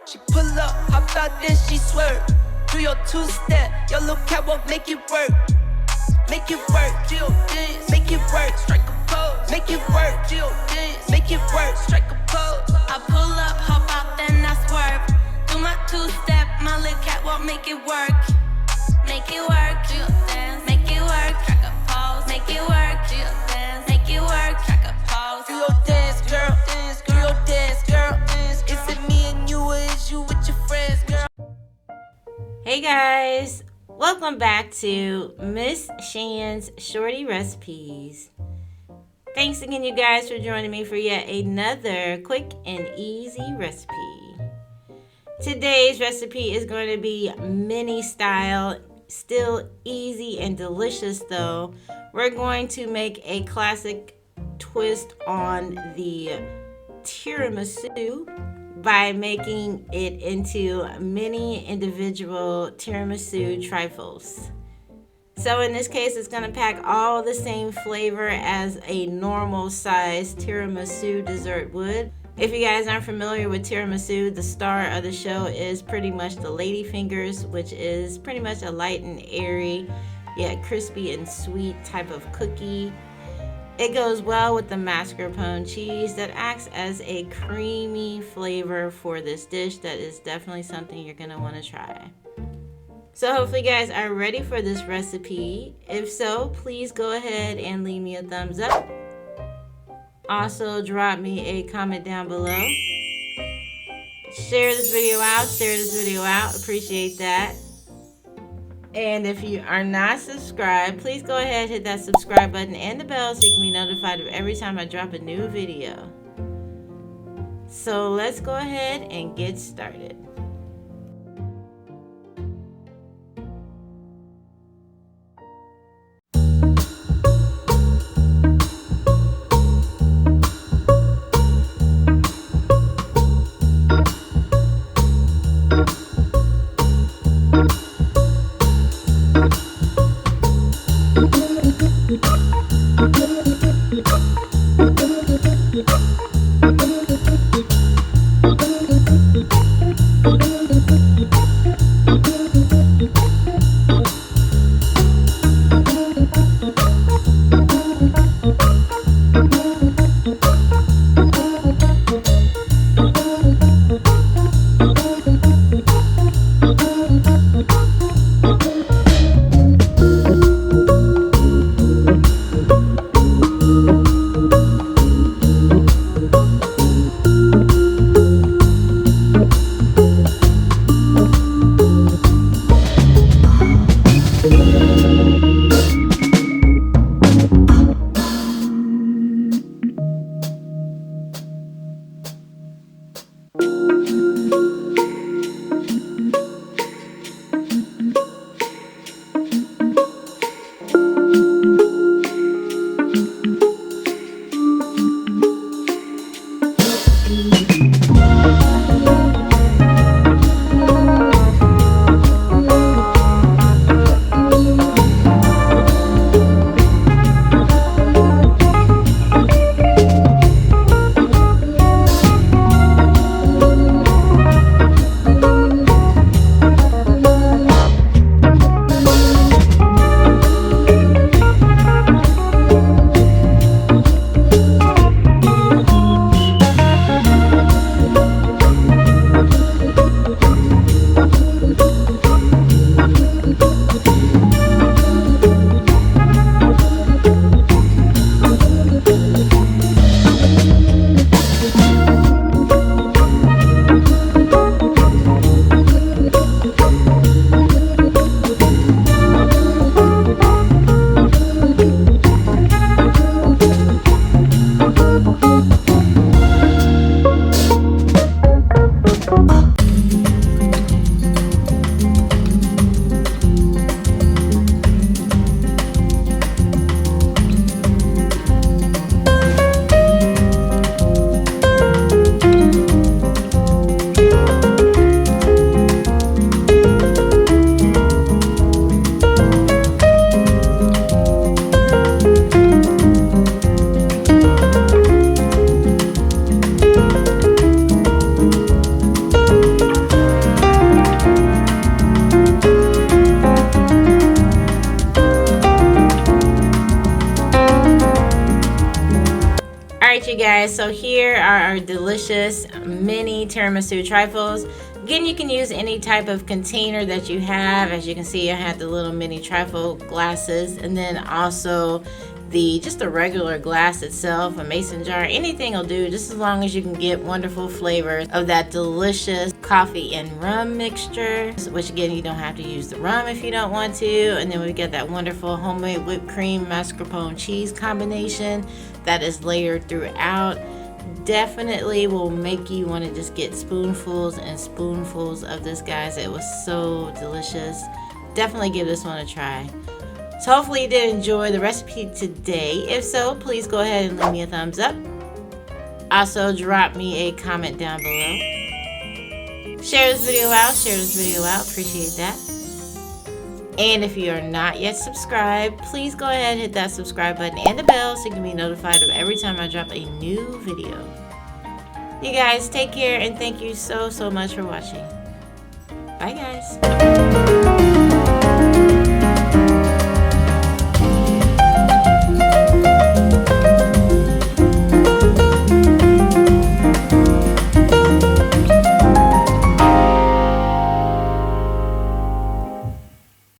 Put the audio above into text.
She pull up, hop out, then she swerve. Do your two-step, your little catwalk, make it work. Make it work, Jill dance, make it work, strike a pose. Make it work, Jill dance, make it work, strike a pose. I pull up, hop out, then I swerve. Do my two-step, my little catwalk, make it work. Make it work, Jill dance, make it work, strike a pose. Make it work, Jill dance, make it work, strike a pose. Do your dance, girl, dance, do your dance, girl, dance. Is it me and you, or is you with your friends, girl? Hey guys, welcome back to Miss Shan's Shorty Recipes. Thanks again, you guys, for joining me for yet another quick and easy recipe. Today's recipe is going to be mini style, still easy and delicious though. We're going to make a classic twist on the tiramisu by making it into mini individual tiramisu trifles. So in this case, it's going to pack all the same flavor as a normal size tiramisu dessert would. If you guys aren't familiar with tiramisu, the star of the show is pretty much the ladyfingers, which is pretty much a light and airy, yet crispy and sweet type of cookie. It goes well with the mascarpone cheese that acts as a creamy flavor for this dish. That is definitely something you're going to want to try. So hopefully you guys are ready for this recipe. If so, please go ahead and leave me a thumbs up. Also, drop me a comment down below. Share this video out. Appreciate that. And if you are not subscribed, please go ahead, hit that subscribe button and the bell so you can be notified of every time I drop a new video. So let's go ahead and get started. delicious mini tiramisu trifles. Again, you can use any type of container that you have. As you can see, I had the little mini trifle glasses, and then also just a regular glass itself, a mason jar. Anything will do, just as long as you can get wonderful flavors of that delicious coffee and rum mixture, which again, you don't have to use the rum if you don't want to. And then we get that wonderful homemade whipped cream mascarpone cheese combination that is layered throughout. Definitely will make you want to just get spoonfuls and spoonfuls of this, guys. It was so delicious. Definitely give this one a try. So hopefully you did enjoy the recipe today. If so, please go ahead and leave me a thumbs up. Also, drop me a comment down below. Share this video out. Appreciate that. And if you are not yet subscribed, please go ahead and hit that subscribe button and the bell so you can be notified of every time I drop a new video. You guys take care, and thank you so much for watching. Bye, guys.